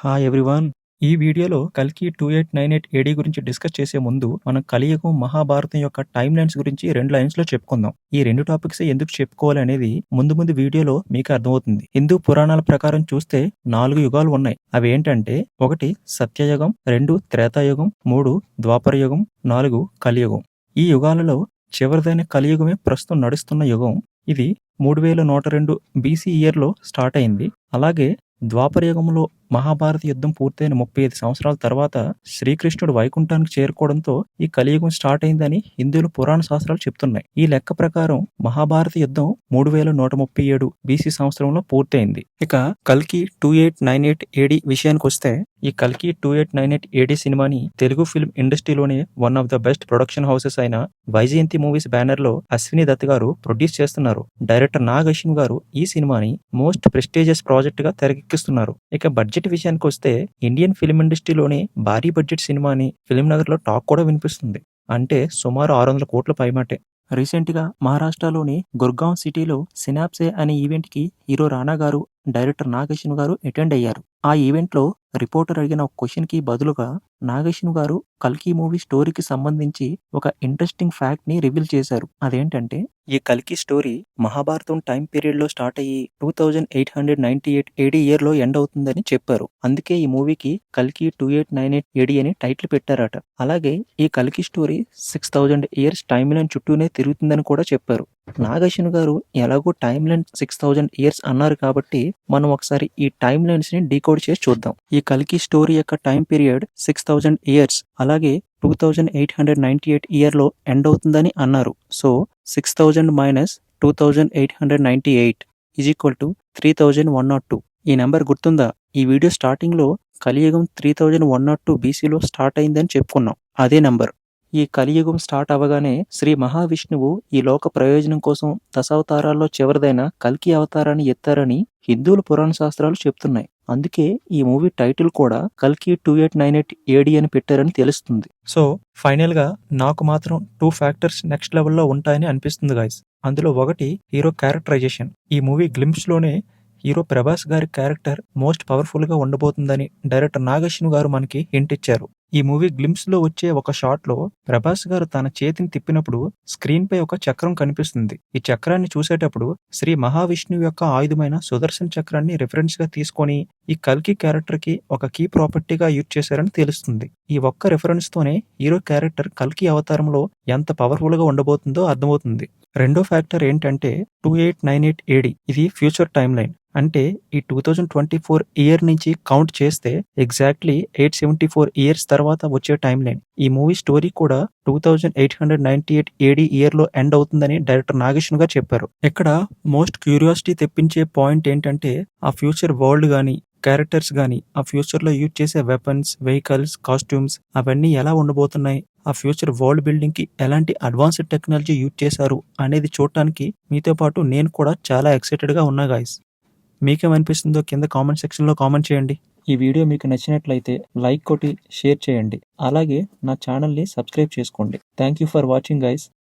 Hi everyone. ఈ వీడియోలో కల్కి 2898 ఏడీ గురించి డిస్కస్ చేసే ముందు మనం కలియుగం మహాభారతం యొక్క టైమ్ లైన్స్ గురించి 2 లైన్స్‌లో చెప్పుకుందాం. ఈ 2 టాపిక్స్ ఎందుకు చెప్పుకోవాలి అనేది ముందు వీడియోలో మీకు అర్థమవుతుంది. హిందూ పురాణాల ప్రకారం చూస్తే 4 యుగాలు ఉన్నాయి. అవి ఏంటంటే 1 సత్యయుగం, 2 త్రేతాయుగం, 3 ద్వాపర యుగం, 4 కలియుగం. ఈ యుగాలలో చివరిదైన కలియుగమే ప్రస్తుతం నడుస్తున్న యుగం. ఇది 3102 బీసీ ఇయర్‌లో స్టార్ట్ అయింది. అలాగే ద్వాపర యుగంలో మహాభారత యుద్ధం పూర్తయిన 35 సంవత్సరాల తర్వాత శ్రీకృష్ణుడు వైకుంఠానికి చేరుకోవడంతో ఈ కలియుగం స్టార్ట్ అయిందని హిందువుల పురాణ శాస్త్రాలు చెప్తున్నాయి. ఈ లెక్క ప్రకారం మహాభారత యుద్ధం 3137 బీసీ సంవత్సరంలో పూర్తయింది. ఇక కల్కి 2898 ఏడీ విషయానికి వస్తే ఈ కల్కి 2898 ఏడీ సినిమాని తెలుగు ఫిల్మ్ ఇండస్ట్రీలోనే one of the best production houses అయిన వైజయంతి మూవీస్ బ్యానర్ లో అశ్విని దత్ గారు ప్రొడ్యూస్ చేస్తున్నారు. డైరెక్టర్ నాగ్ అశ్విన్ గారు ఈ సినిమాని మోస్ట్ ప్రెస్టీజియస్ ప్రాజెక్ట్ గా తెరకెక్కిస్తున్నారు. ఇక బడ్జెట్ విషయానికి వస్తే ఇండియన్ ఫిల్మ్ ఇండస్ట్రీలోనే భారీ బడ్జెట్ సినిమాని ఫిల్మ్ నగర్ లో టాక్ కూడా వినిపిస్తుంది. అంటే సుమారు 600 కోట్ల పైమాటే. రీసెంట్ గా మహారాష్ట్రలోని గుర్గావ్ సిటీలో సినాప్సే అనే ఈవెంట్ కి హీరో రానా గారు, డైరెక్టర్ నాగ్ అశ్విన్ గారు అటెండ్ అయ్యారు. ఆ ఈవెంట్ లో రిపోర్టర్ అడిగిన ఒక క్వశ్చన్ కి బదులుగా నాగ్ అశ్విన్ గారు కల్కి మూవీ స్టోరీకి సంబంధించి ఒక ఇంట్రెస్టింగ్ ఫ్యాక్ట్ ని రివీల్ చేశారు. అదేంటంటే ఈ కల్కి స్టోరీ మహాభారతం టైం పీరియడ్ లో స్టార్ట్ అయ్యి 2898 ఏడీ ఇయర్ లో ఎండ్ అవుతుందని చెప్పారు. అందుకే ఈ మూవీకి కల్కి 2898 ఏడీ అని టైటిల్ పెట్టారట. అలాగే ఈ కల్కి స్టోరీ 6000 ఇయర్స్ టైమ్ లైన్ చుట్టూనే తిరుగుతుందని కూడా చెప్పారు. నాగ్ అశ్విన్ గారు ఎలాగో టైమ్ లైన్ 6000 ఇయర్స్ అన్నారు కాబట్టి మనం ఒకసారి ఈ టైమ్ లైన్స్ ని డీకోడ్ చేసి చూద్దాం. ఈ కల్కి స్టోరీ యొక్క టైం పీరియడ్ 6000 ఇయర్స్, అలాగే 2898 ఇయర్ లో ఎండ్ అవుతుందని అన్నారు. So 6000 minus 2898 is equal to 3102. ఈ నెంబర్ గుర్తుందా? ఈ వీడియో స్టార్టింగ్ లో కలియుగం 3102 బీసీలో స్టార్ట్ అయిందని చెప్పుకున్నాం. అదే నంబర్. ఈ కలియుగం స్టార్ట్ అవ్వగానే శ్రీ మహావిష్ణువు ఈ లోక ప్రయోజనం కోసం దశావతారాల్లో చివరిదైన కల్కి అవతారాన్ని ఎత్తారని హిందువుల పురాణ శాస్త్రాలు చెప్తున్నాయి. అందుకే ఈ మూవీ టైటిల్ కూడా కల్కి 2898 ఏడీ అని పెట్టారని తెలుస్తుంది. సో ఫైనల్ గా నాకు మాత్రం 2 ఫ్యాక్టర్స్ నెక్స్ట్ లెవెల్లో ఉంటాయని అనిపిస్తుంది గైస్. అందులో ఒకటి హీరో క్యారెక్టరైజేషన్. ఈ మూవీ గ్లింప్స్ లోనే హీరో ప్రభాస్ గారి క్యారెక్టర్ మోస్ట్ పవర్ఫుల్ గా ఉండబోతుందని డైరెక్టర్ నాగ్ అశ్విన్ గారు మనకి హింట్ ఇచ్చారు. ఈ మూవీ గ్లింప్స్ లో వచ్చే ఒక షాట్ లో ప్రభాస్ గారు తన చేతిని తిప్పినప్పుడు స్క్రీన్ పై ఒక చక్రం కనిపిస్తుంది. ఈ చక్రాన్ని చూసేటప్పుడు శ్రీ మహావిష్ణువు యొక్క ఆయుధమైన సుదర్శన్ చక్రాన్ని రిఫరెన్స్ గా తీసుకొని ఈ కల్కి క్యారెక్టర్ కి ఒక కీ ప్రాపర్టీగా యూజ్ చేశారని తెలుస్తుంది. ఈ ఒక్క రిఫరెన్స్ తోనే హీరో క్యారెక్టర్ కల్కి అవతారంలో ఎంత పవర్ఫుల్ గా ఉండబోతుందో అర్థమవుతుంది. రెండో ఫ్యాక్టర్ ఏంటంటే 2898 ఏడీ. ఇది ఫ్యూచర్ టైమ్ లైన్. అంటే ఈ 2024 ఇయర్ నుంచి కౌంట్ చేస్తే ఎగ్జాక్ట్లీ 874 ఇయర్స్ తర్వాత వచ్చే టైం లైన్. ఈ మూవీ స్టోరీ కూడా 2898 ఏడీ ఇయర్ లో ఎండ్ అవుతుందని డైరెక్టర్ నాగ్ అశ్విన్ గారు చెప్పారు. ఇక్కడ మోస్ట్ క్యూరియాసిటీ తెప్పించే పాయింట్ ఏంటంటే ఆ ఫ్యూచర్ వరల్డ్ గానీ, క్యారెక్టర్స్ గానీ, ఆ ఫ్యూచర్ లో యూజ్ చేసే వెపన్స్, వెహికల్స్, కాస్ట్యూమ్స్ అవన్నీ ఎలా ఉండబోతున్నాయి, ఆ ఫ్యూచర్ వరల్డ్ బిల్డింగ్ కి ఎలాంటి అడ్వాన్స్డ్ టెక్నాలజీ యూజ్ చేశారు అనేది చూడటానికి మీతో పాటు నేను కూడా చాలా ఎక్సైటెడ్ గా ఉన్నా గైస్. మీకేమనిపిస్తుందో కింద కామెంట్ సెక్షన్ లో కామెంట్ చేయండి. ఈ వీడియో మీకు నచ్చినట్లయితే లైక్ కొట్టి షేర్ చేయండి. అలాగే నా ఛానల్ ని సబ్స్క్రైబ్ చేసుకోండి. Thank you for watching guys.